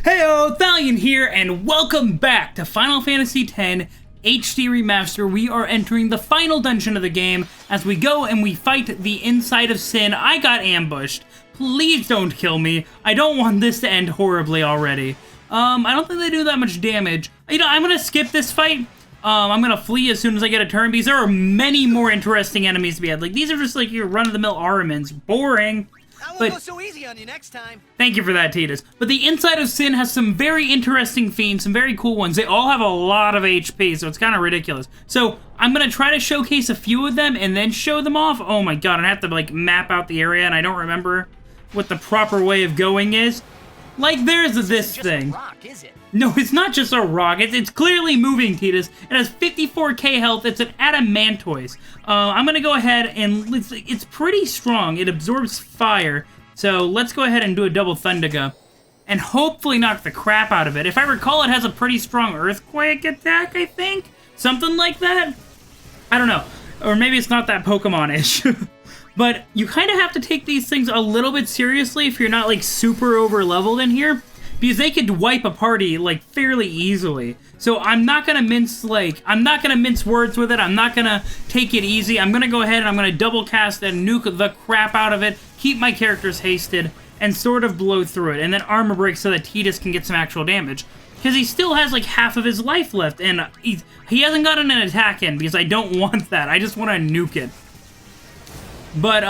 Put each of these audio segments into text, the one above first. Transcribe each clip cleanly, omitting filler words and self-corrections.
Heyo, Thalion here, and welcome back to Final Fantasy X HD Remaster. We are entering the final dungeon of the game as we go and we fight the inside of Sin. I got ambushed. Please don't kill me. I don't want this to end horribly already. I don't think they do that much damage. You know, I'm gonna skip this fight. I'm gonna flee as soon as I get a turn because there are many more interesting enemies to be had. Like, these are just like your run-of-the-mill Armins. Boring. I won't go so easy on you next time. Thank you for that, Tidus. But the inside of Sin has some very interesting fiends, some very cool ones. They all have a lot of HP, so it's kind of ridiculous. So I'm going to try to showcase a few of them and then show them off. Oh my god, I have to like map out the area, and I don't remember what the proper way of going is. Like, there's this thing. A rock, is it? No, it's not just a rock. It's clearly moving, Tidus. It has 54k health. It's an adamantoise. I'm going to go ahead and... It's pretty strong. It absorbs fire. So let's go ahead and do a double Thundaga. And hopefully knock the crap out of it. If I recall, it has a pretty strong earthquake attack, I think? Something like that? I don't know. Or maybe it's not that Pokemon-ish. But you kind of have to take these things a little bit seriously if you're not, like, super over-leveled in here. Because they could wipe a party, like, fairly easily. So I'm not gonna mince, I'm not gonna mince words with it. I'm not gonna take it easy. I'm gonna go ahead and I'm gonna double cast and nuke the crap out of it, keep my characters hasted, and sort of blow through it. And then armor break so that Tidus can get some actual damage. Because he still has, like, half of his life left, and he hasn't gotten an attack in, because I don't want that. I just want to nuke it. But,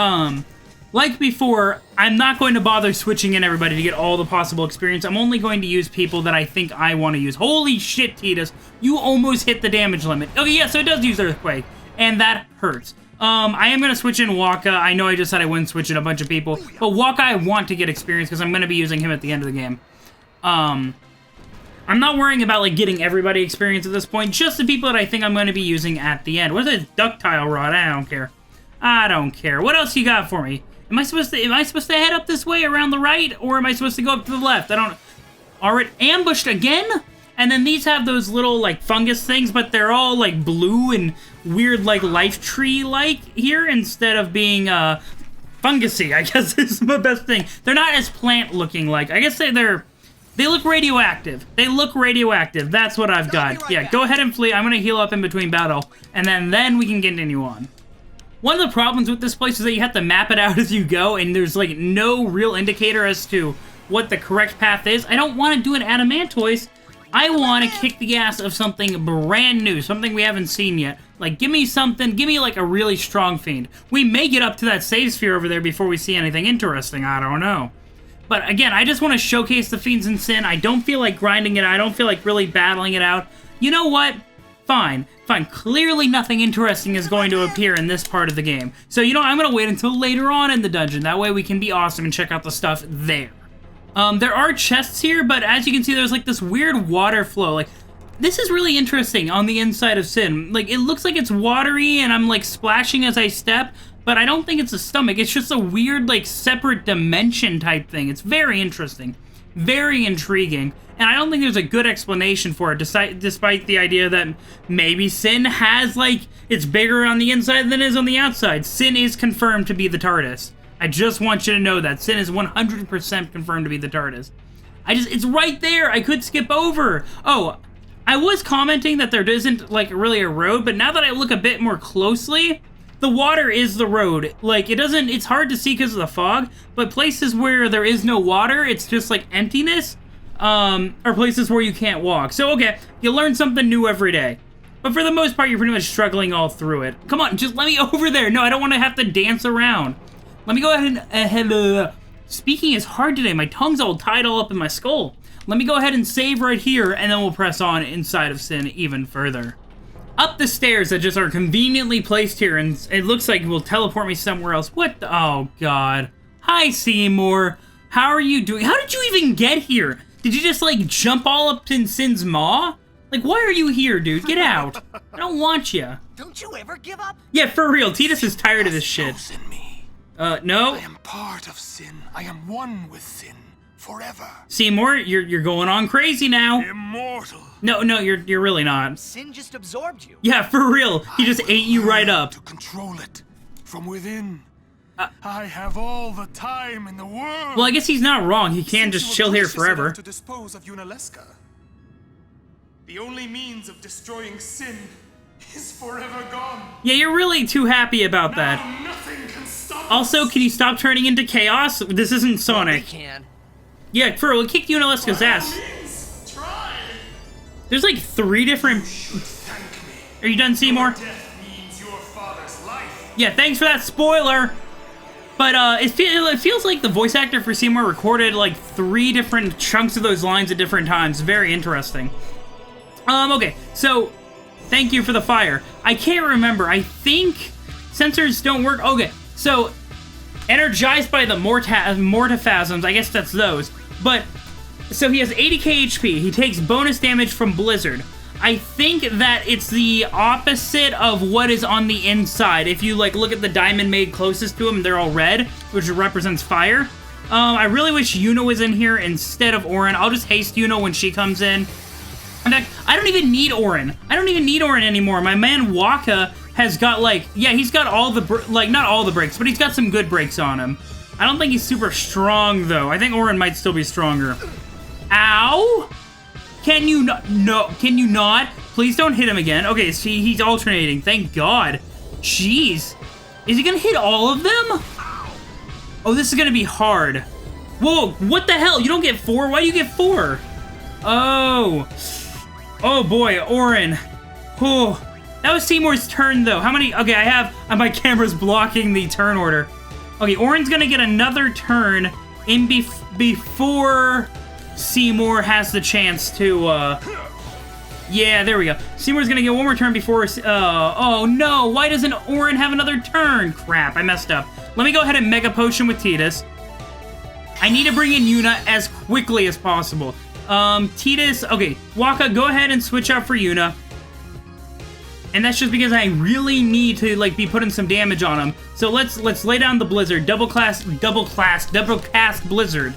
like before, I'm not going to bother switching in everybody to get all the possible experience. I'm only going to use people that I think I want to use. Holy shit, Tidus. You almost hit the damage limit. Oh, yeah, so it does use Earthquake. And that hurts. I am going to switch in Waka. I know I just said I wouldn't switch in a bunch of people. But Waka I want to get experience because I'm going to be using him at the end of the game. I'm not worrying about, like, getting everybody experience at this point. Just the people that I think I'm going to be using at the end. What is it? Ductile Rod. I don't care. I don't care. What else you got for me? Am I supposed to head up this way around the right, or am I supposed to go up to the left? I don't... Alright, ambushed again? And then these have those little, like, fungus things, but they're all, like, blue and weird, like, life tree-like here, instead of being, fungusy, I guess is the best thing. They're not as plant-looking like. I guess they look radioactive. They look radioactive. That's what I've got. Yeah, go ahead and flee. I'm gonna heal up in between battle, and then we can continue on. One of the problems with this place is that you have to map it out as you go, and there's, like, no real indicator as to what the correct path is. I don't want to do an adamantoise. I want to kick the ass of something brand new, something we haven't seen yet. Like, give me something, give me, like, a really strong fiend. We may get up to that save sphere over there before we see anything interesting. I don't know. But, again, I just want to showcase the fiends in Sin. I don't feel like grinding it. I don't feel like really battling it out. You know what? Fine. Fine. Clearly nothing interesting is going to appear in this part of the game. So, you know, I'm going to wait until later on in the dungeon. That way we can be awesome and check out the stuff there. There are chests here, but as you can see, there's, like, this weird water flow. Like, this is really interesting on the inside of Sin. Like, it looks like it's watery and I'm, like, splashing as I step, but I don't think it's a stomach. It's just a weird, like, separate dimension type thing. It's very interesting. Very intriguing. And I don't think there's a good explanation for it, despite the idea that maybe Sin has, like, it's bigger on the inside than it is on the outside. Sin is confirmed to be the TARDIS. I just want you to know that. Sin is 100% confirmed to be the TARDIS. It's right there! I could skip over! Oh, I was commenting that there isn't, like, really a road, but now that I look a bit more closely, the water is the road. Like, it's hard to see because of the fog, but places where there is no water, it's just, like, emptiness. Are places where you can't walk. So, okay, you learn something new every day. But for the most part, you're pretty much struggling all through it. Come on, just let me over there. No, I don't want to have to dance around. Let me go ahead and... speaking is hard today. My tongue's all tied all up in my skull. Let me go ahead and save right here, and then we'll press on inside of Sin even further. Up the stairs that just are conveniently placed here, and it looks like it will teleport me somewhere else. What the... Oh, God. Hi, Seymour. How are you doing? How did you even get here? Did you just, like, jump all up in Sin's maw? Like, why are you here, dude? Get out. I don't want you. Don't you ever give up? Yeah, for real. Tidus is tired of this shit. No? I am part of Sin. I am one with Sin. Forever. Seymour, you're going on crazy now. Immortal. No, you're really not. Sin just absorbed you. Yeah, for real. He just ate you right up. To control it from within. I have all the time in the world. Well, I guess he's not wrong. He can just chill here forever. To dispose of Yuna. The only means of destroying sin is forever gone. Yeah, you're really too happy about that. Now nothing can stop Also, us. can you stop turning into chaos? This isn't Sonic. We can. Yeah, for real, kick Yuna ass. Try. There's like 3 different... Thank me. Are you done, Seymour? Death means your father's life. Yeah, thanks for that spoiler. But it feels like the voice actor for Seymour recorded like 3 different chunks of those lines at different times. Very interesting. Okay, so thank you for the fire. I can't remember. I think sensors don't work. Okay, so energized by the mortiphasms. I guess that's those. But so he has 80k HP. He takes bonus damage from Blizzard. I think that it's the opposite of what is on the inside. If you like look at the diamond made closest to him, they're all red, which represents fire. I really wish Yuna was in here instead of Auron. I'll just haste Yuna when she comes in. In fact, I don't even need Auron. I don't even need Auron anymore. My man Waka has got like, yeah, he's got all the, like not all the breaks, but he's got some good breaks on him. I don't think he's super strong though. I think Auron might still be stronger. Ow! Can you not? No, can you not? Please don't hit him again. Okay, see, he's alternating. Thank God. Jeez. Is he gonna hit all of them? Oh, this is gonna be hard. Whoa, what the hell? You don't get 4? Why do you get 4? Oh. Oh boy, Auron. Oh. That was Seymour's turn though. How many? Okay, I have, my camera's blocking the turn order. Okay, Auron's gonna get another turn in before Seymour has the chance to, yeah, there we go. Seymour's gonna get one more turn before, oh no, why doesn't Auron have another turn? Crap, I messed up. Let me go ahead and Mega Potion with Tidus. I need to bring in Yuna as quickly as possible. Tidus, okay, Waka, go ahead and switch out for Yuna. And that's just because I really need to, like, be putting some damage on him. So let's lay down the Blizzard, double cast Blizzard.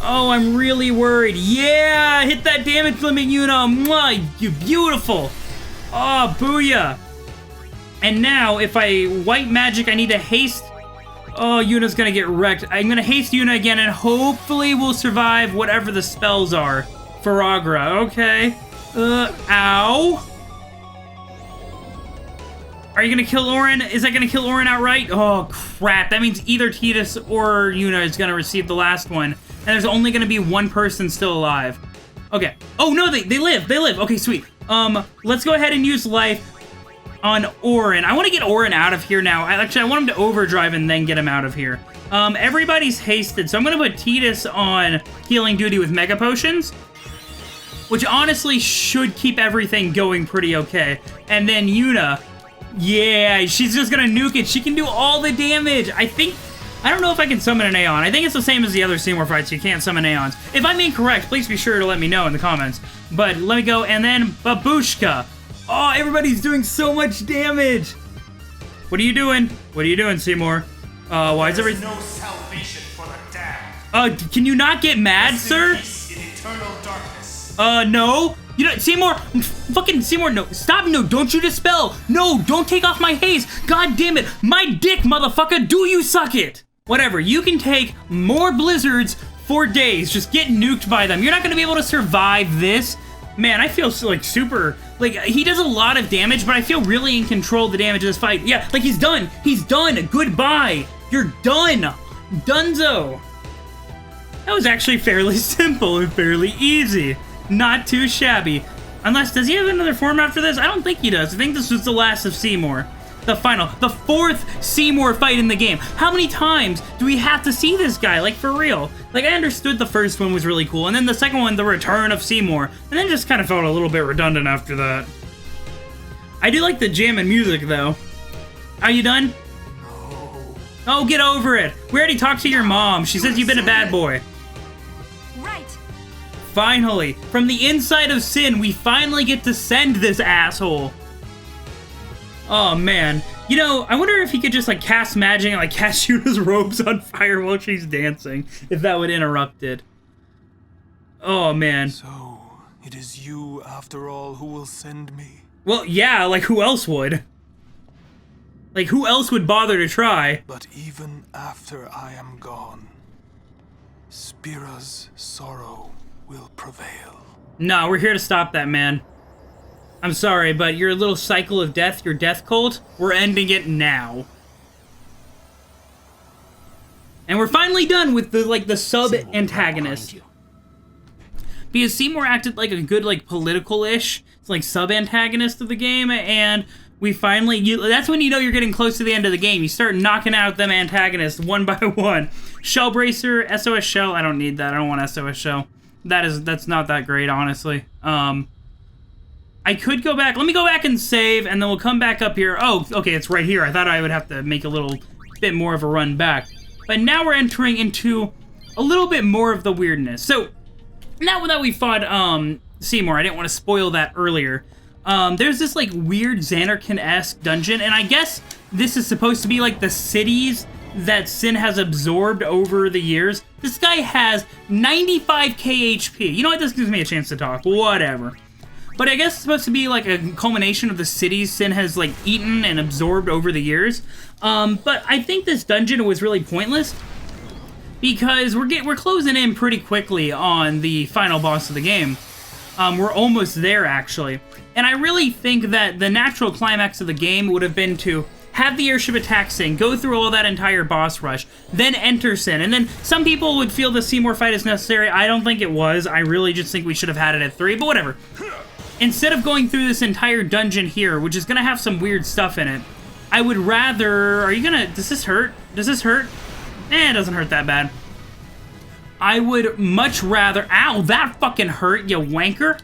Oh, I'm really worried. Yeah, hit that damage limit, Yuna. Mwah, you beautiful. Oh, booyah. And now, if I white magic, I need to haste. Oh, Yuna's gonna get wrecked. I'm gonna haste Yuna again, and hopefully we'll survive whatever the spells are. Faragra, okay. Ow. Are you gonna kill Auron? Is that gonna kill Auron outright? Oh, crap. That means either Tidus or Yuna is gonna receive the last one. And there's only gonna be one person still alive. Okay. Oh, no, they live. Okay, sweet. Let's go ahead and use life on Auron. I want to get Auron out of here now. I want him to overdrive and then get him out of here. Everybody's hasted, so I'm gonna put Tidus on healing duty with Mega Potions, which honestly should keep everything going pretty okay. And then Yuna, yeah, she's just gonna nuke it. She can do all the damage. I don't know if I can summon an Aeon. I think it's the same as the other Seymour fights. You can't summon Aeons. If I'm incorrect, please be sure to let me know in the comments. But let me go, and then Babushka. Oh, everybody's doing so much damage. What are you doing? What are you doing, Seymour? Why is everything... no salvation for the damned. Can you not get mad, sir? In eternal darkness. No. You know, Seymour, fucking Seymour, no. Stop, no, don't you dispel. No, don't take off my haze. God damn it. My dick, motherfucker, do you suck it? Whatever, you can take more blizzards for days. Just get nuked by them. You're not gonna be able to survive this. Man, I feel like super, like, he does a lot of damage, but I feel really in control of the damage of this fight. Yeah, like, he's done. He's done. Goodbye. You're done. Dunzo. That was actually fairly simple and fairly easy. Not too shabby. Unless, does he have another form after this? I don't think he does. I think this was the last of Seymour. The 4th Seymour fight in the game. How many times do we have to see this guy? Like, for real. Like, I understood the first one was really cool, and then the second one, the return of Seymour, and then just kind of felt a little bit redundant after that. I do like the jam and music, though. Are you done? No. Oh, get over it. We already talked to your mom. She says you've been a bad boy. Right. Finally, from the inside of Sin, we finally get to send this asshole. Oh, man. You know, I wonder if he could just, like, cast magic and, like, cast Yuna's robes on fire while she's dancing. If that would interrupt it. Oh, man. So, it is you, after all, who will send me? Well, yeah, like, who else would? Like, who else would bother to try? But even after I am gone, Spira's sorrow will prevail. No, we're here to stop that, man. I'm sorry, but your little cycle of death, your death cult, we're ending it now. And we're finally done with the sub-antagonist. Because Seymour acted like a good, political-ish, sub-antagonist of the game, and we finally... that's when you know you're getting close to the end of the game. You start knocking out them antagonists one by one. Shell Bracer, SOS Shell, I don't need that. I don't want SOS Shell. That's not that great, honestly. I could go back. Let me go back and save, and then we'll come back up here. Oh, okay, it's right here. I thought I would have to make a little bit more of a run back. But now we're entering into a little bit more of the weirdness. So, now that we fought Seymour, I didn't want to spoil that earlier. There's this, weird Xanarkin-esque dungeon, and I guess this is supposed to be, the cities that Sin has absorbed over the years. This guy has 95k HP. You know what? This gives me a chance to talk. Whatever. But I guess it's supposed to be a culmination of the cities Sin has eaten and absorbed over the years. But I think this dungeon was really pointless because we're closing in pretty quickly on the final boss of the game. We're almost there, actually. And I really think that the natural climax of the game would have been to have the airship attack Sin, go through all that entire boss rush, then enter Sin. And then some people would feel the Seymour fight is necessary. I don't think it was. I really just think we should have had it at 3, but whatever. Instead of going through this entire dungeon here, which is going to have some weird stuff in it, I would rather... Are you going to... Does this hurt? Does this hurt? It doesn't hurt that bad. I would much rather... Ow, that fucking hurt, you wanker.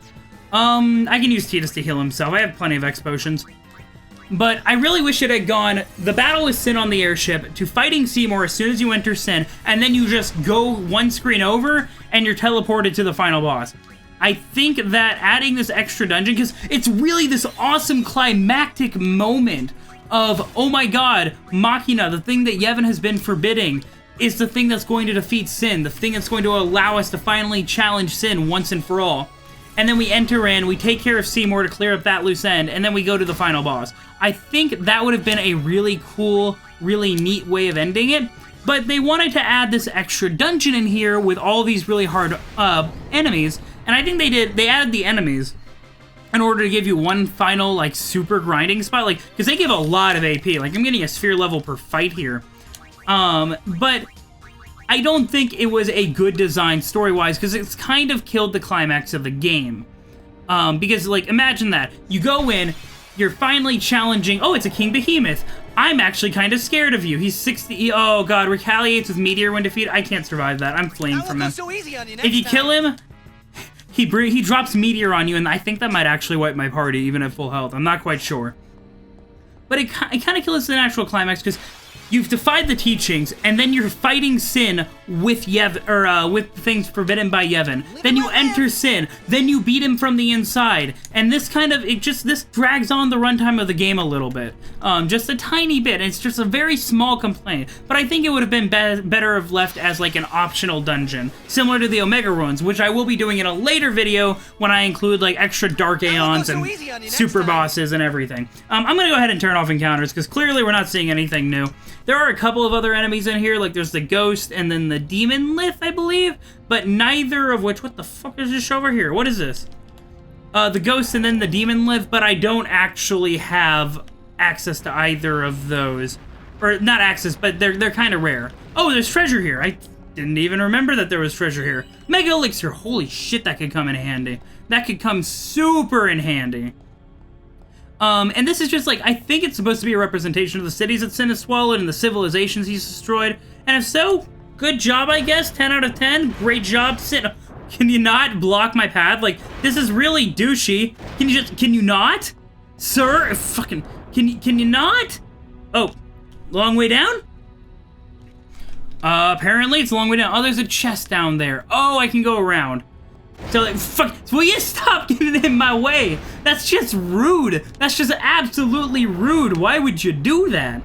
I can use Tidus to heal himself. I have plenty of X potions. But I really wish it had gone the battle with Sin on the airship to fighting Seymour as soon as you enter Sin, and then you just go one screen over and you're teleported to the final boss. I think that adding this extra dungeon, because it's really this awesome climactic moment of, oh my god, Machina, the thing that Yevon has been forbidding, is the thing that's going to defeat Sin, the thing that's going to allow us to finally challenge Sin once and for all. And then we enter in, we take care of Seymour to clear up that loose end, and then we go to the final boss. I think that would have been a really cool, really neat way of ending it, but they wanted to add this extra dungeon in here with all these really hard enemies, and I think they added the enemies in order to give you one final, super grinding spot, because they give a lot of AP, I'm getting a sphere level per fight here. But I don't think it was a good design story-wise, because it's kind of killed the climax of the game. Because, imagine that. You go in, you're finally challenging... Oh, it's a King Behemoth. I'm actually kind of scared of you. He's 60... Oh, God. Retaliates with Meteor when defeated. I can't survive that. I'm fleeing from him. So easy on you If you kill him, he drops Meteor on you, and I think that might actually wipe my party, even at full health. I'm not quite sure. But it kind of kills the natural climax, because... You've defied the teachings, and then you're fighting Sin with with things forbidden by Yevon. Then you enter Sin, then you beat him from the inside, and this this drags on the runtime of the game a little bit. Just a tiny bit, and it's just a very small complaint. But I think it would have been better if left as an optional dungeon, similar to the Omega Ruins, which I will be doing in a later video when I include extra Dark Aeons and super bosses and everything. I'm gonna go ahead and turn off encounters, because clearly we're not seeing anything new. There are a couple of other enemies in here, there's the Ghost and then the Demon Lith, I believe, but neither of which... What the fuck is this over here? What is this? The Ghost and then the Demon Lith, but I don't actually have access to either of those. Or, not access, but they're kind of rare. Oh, there's treasure here. I didn't even remember that there was treasure here. Mega Elixir. Holy shit, that could come in handy. That could come super in handy. And this is just I think it's supposed to be a representation of the cities that Sin has swallowed and the civilizations he's destroyed. And if so, good job, I guess. 10 out of 10. Great job, Sin. Can you not block my path? This is really douchey. Can you not? Sir, fucking, can you not? Oh, long way down? Apparently it's a long way down. Oh, there's a chest down there. Oh, I can go around. So, fuck, will you stop getting in my way? That's just rude. That's just absolutely rude. Why would you do that?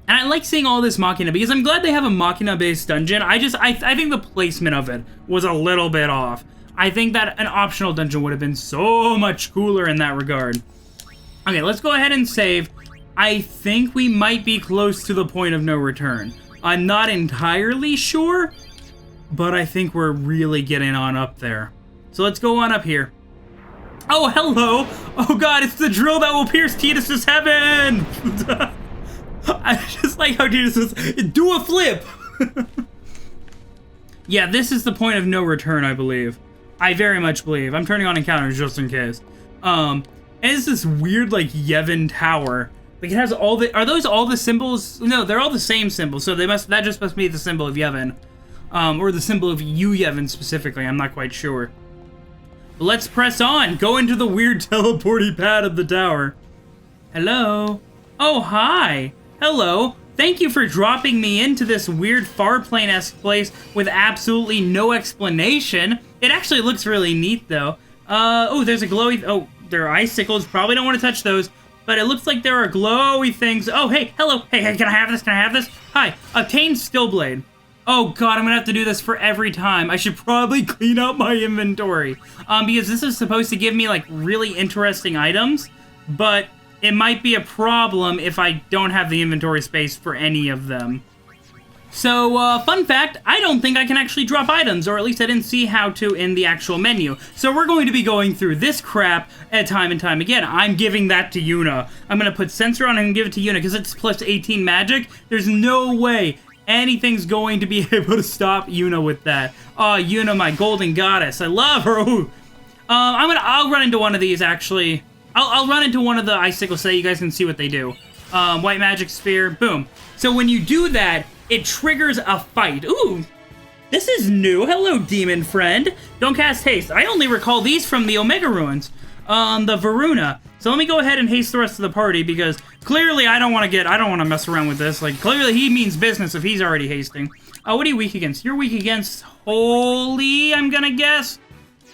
And I like seeing all this Machina, because I'm glad they have a Machina-based dungeon. I think the placement of it was a little bit off. I think that an optional dungeon would have been so much cooler in that regard. Okay, let's go ahead and save. I think we might be close to the point of no return. I'm not entirely sure, but I think we're really getting on up there. So let's go on up here. Oh, hello! Oh god, it's the drill that will pierce Tidus' heaven! I just like how Tidus says, do a flip! Yeah, this is the point of no return, I believe. I very much believe. I'm turning on encounters just in case. And it's this weird, like, Yevon tower. Like, it has all the... Are those all the symbols? No, they're all the same symbols, so they must... That just must be the symbol of Yevon. Or the symbol of Yevon specifically, I'm not quite sure. But let's press on! Go into the weird teleporty pad of the tower. Hello? Oh, hi! Hello! Thank you for dropping me into this weird Farplane-esque place with absolutely no explanation. It actually looks really neat, though. Oh, there's a glowy... Oh, there are icicles. Probably don't want to touch those. But it looks like there are glowy things. Oh, hey, hello. Hey, can I have this? Can I have this? Hi. Obtain Stillblade. Oh, God, I'm going to have to do this for every time. I should probably clean out my inventory. Because this is supposed to give me, like, really interesting items. But it might be a problem if I don't have the inventory space for any of them. So, fun fact, I don't think I can actually drop items, or at least I didn't see how to in the actual menu. So we're going to be going through this crap time and time again. I'm giving that to Yuna. I'm going to put Sensor on and give it to Yuna, because it's plus 18 magic. There's no way anything's going to be able to stop Yuna with that. Oh, Yuna, my golden goddess. I love her. Ooh. I'll run into one of these, actually. I'll run into one of the icicles so that you guys can see what they do. White magic sphere, boom. So when you do that, it triggers a fight. Ooh, this is new. Hello, demon friend. Don't cast haste. I only recall these from the Omega Ruins, the Varuna. So let me go ahead and haste the rest of the party because clearly I don't want to mess around with this. Like, clearly he means business if he's already hasting. What are you weak against? You're weak against Holy, I'm gonna guess.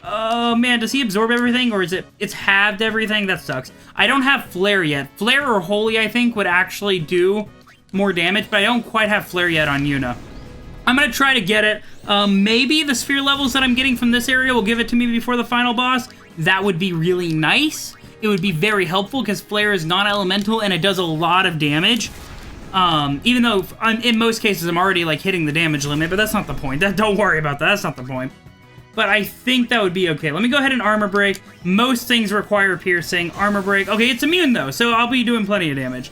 Oh man, does he absorb everything, or is it's halved everything? That sucks. I don't have Flare yet. Flare or Holy, I think, would actually do more damage, but I don't quite have Flare yet on Yuna. I'm gonna try to get it. Maybe the sphere levels that I'm getting from this area will give it to me before the final boss. That would be really nice. It would be very helpful because Flare is non-elemental and it does a lot of damage. Even though in most cases I'm already like hitting the damage limit, but that's not the point. Don't worry about that. That's not the point. But I think that would be okay. Let me go ahead and armor break. Most things require piercing. Armor break. Okay, it's immune though, so I'll be doing plenty of damage.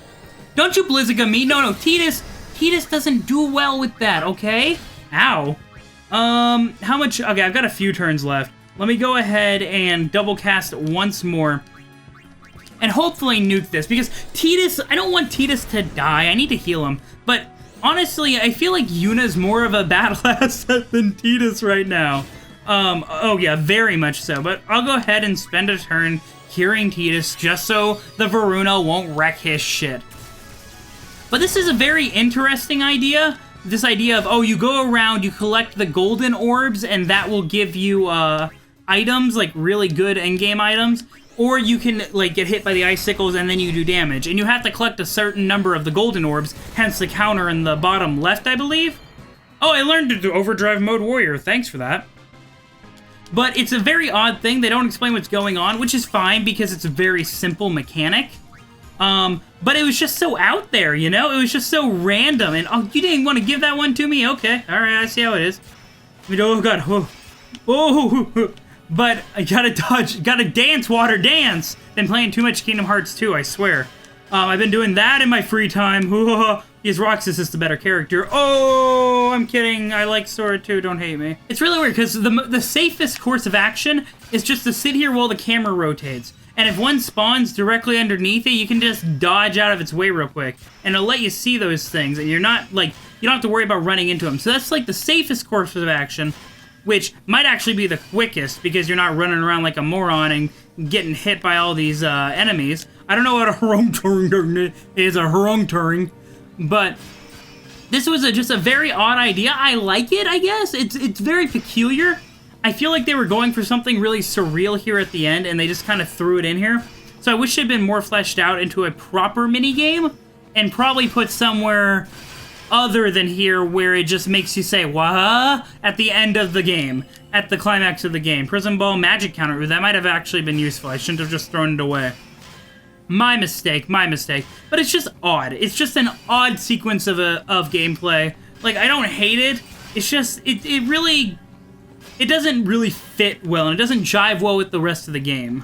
Don't you Blizziga me. No, Tidus. Tidus doesn't do well with that, okay? Ow. How much? Okay, I've got a few turns left. Let me go ahead and double cast once more. And hopefully nuke this, because Tidus, I don't want Tidus to die. I need to heal him. But honestly, I feel like Yuna's more of a battle asset than Tidus right now. Oh yeah, very much so. But I'll go ahead and spend a turn curing Tidus just so the Varuna won't wreck his shit. But this is a very interesting idea. This idea of, oh, you go around, you collect the golden orbs, and that will give you, items, like really good endgame items. Or you can, like, get hit by the icicles and then you do damage. And you have to collect a certain number of the golden orbs, hence the counter in the bottom left, I believe. Oh, I learned to do Overdrive Mode Warrior. Thanks for that. But it's a very odd thing. They don't explain what's going on, which is fine because it's a very simple mechanic. But it was just so out there, you know? It was just so random. And, oh, you didn't want to give that one to me? Okay. All right, I see how it is. Oh, God. Oh. Oh. But I gotta dodge, gotta dance, water, dance! Been playing too much Kingdom Hearts 2, I swear. I've been doing that in my free time. Because Roxas is the better character. Oh, I'm kidding. I like Sora too, don't hate me. It's really weird, because the safest course of action is just to sit here while the camera rotates. And if one spawns directly underneath it, you can just dodge out of its way real quick. And it'll let you see those things, and you're not, like, you don't have to worry about running into them. So that's, like, the safest course of action, which might actually be the quickest because you're not running around like a moron and getting hit by all these enemies. I don't know what a Hurung-Turing is, but this was just a very odd idea. I like it, I guess. It's very peculiar. I feel like they were going for something really surreal here at the end, and they just kind of threw it in here. So I wish it had been more fleshed out into a proper minigame, and probably put somewhere other than here, where it just makes you say, "Wah!" at the end of the game, at the climax of the game. Prison Ball magic counter, that might have actually been useful. I shouldn't have just thrown it away. My mistake, my mistake. But it's just odd. It's just an odd sequence of gameplay. Like, I don't hate it. It's just, it doesn't really fit well, and it doesn't jive well with the rest of the game.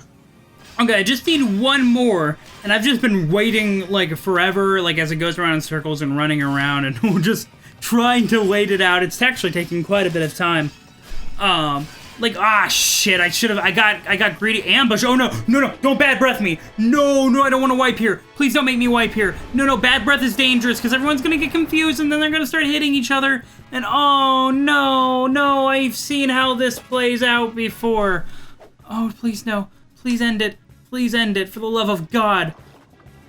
Okay, I just need one more, and I've just been waiting, like, forever, like, as it goes around in circles and running around, and we're just trying to wait it out. It's actually taking quite a bit of time. Like, shit, I got greedy. Ambush. Oh, no, don't bad breath me. No, I don't want to wipe here. Please don't make me wipe here. No, bad breath is dangerous, because everyone's going to get confused, and then they're going to start hitting each other. And, oh, no, I've seen how this plays out before. Oh, please, no. Please end it. Please end it, for the love of God.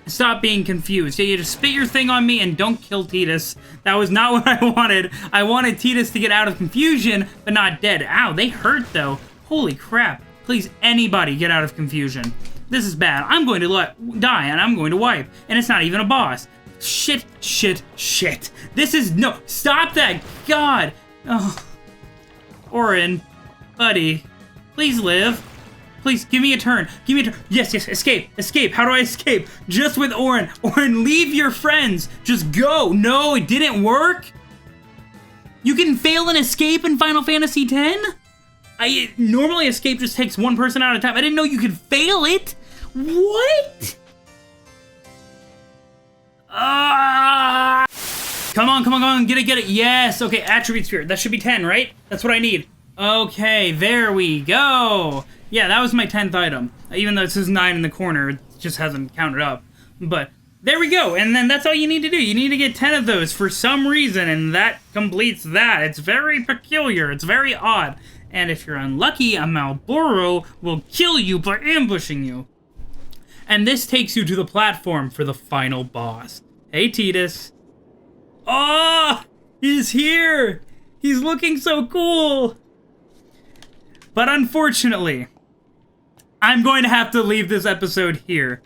Stop being confused. Yeah, you just spit your thing on me and don't kill Tidus. That was not what I wanted. I wanted Tidus to get out of confusion, but not dead. Ow, they hurt, though. Holy crap. Please, anybody get out of confusion. This is bad. I'm going to die, and I'm going to wipe. And it's not even a boss. Shit. This is... No, stop that. God. Oh. Orin, buddy, please live. Please, give me a turn. Give me a turn. Yes, escape. How do I escape? Just with Orin. Orin, leave your friends. Just go. No, it didn't work. You can fail an escape in Final Fantasy X? Normally escape just takes one person at a time. I didn't know you could fail it. What? Come on. Get it. Yes. Okay, attribute sphere. That should be 10, right? That's what I need. Okay, there we go. Yeah, that was my 10th item. Even though it says 9 in the corner, it just hasn't counted up. But there we go, and then that's all you need to do. You need to get 10 of those for some reason, and that completes that. It's very peculiar. It's very odd. And if you're unlucky, a Malboro will kill you by ambushing you. And this takes you to the platform for the final boss. Hey, Tidus. Oh, he's here. He's looking so cool. But unfortunately, I'm going to have to leave this episode here.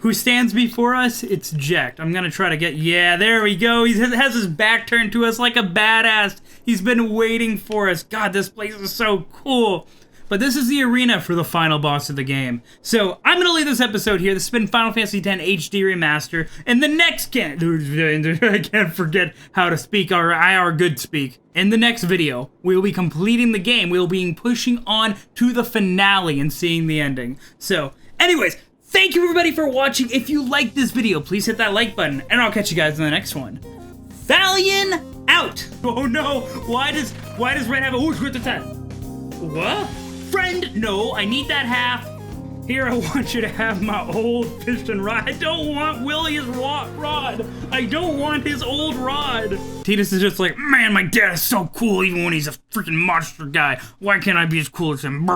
Who stands before us? It's Jecht. I'm going to try to get... Yeah, there we go. He has his back turned to us like a badass. He's been waiting for us. God, this place is so cool. But this is the arena for the final boss of the game. So I'm going to leave this episode here. This has been Final Fantasy X HD Remaster. And the next... I can't forget how to speak our IR good speak. In the next video, we'll be completing the game. We'll be pushing on to the finale and seeing the ending. So, anyways, thank you everybody for watching. If you liked this video, please hit that like button. And I'll catch you guys in the next one. Thalion out! Oh no! Why does Red have a... Ooh, with the 10. What? Friend, no, I need that half. Here, I want you to have my old piston rod. I don't want Willie's rod. I don't want his old rod. Tidus is just like, man, my dad is so cool even when he's a freaking monster guy. Why can't I be as cool as him?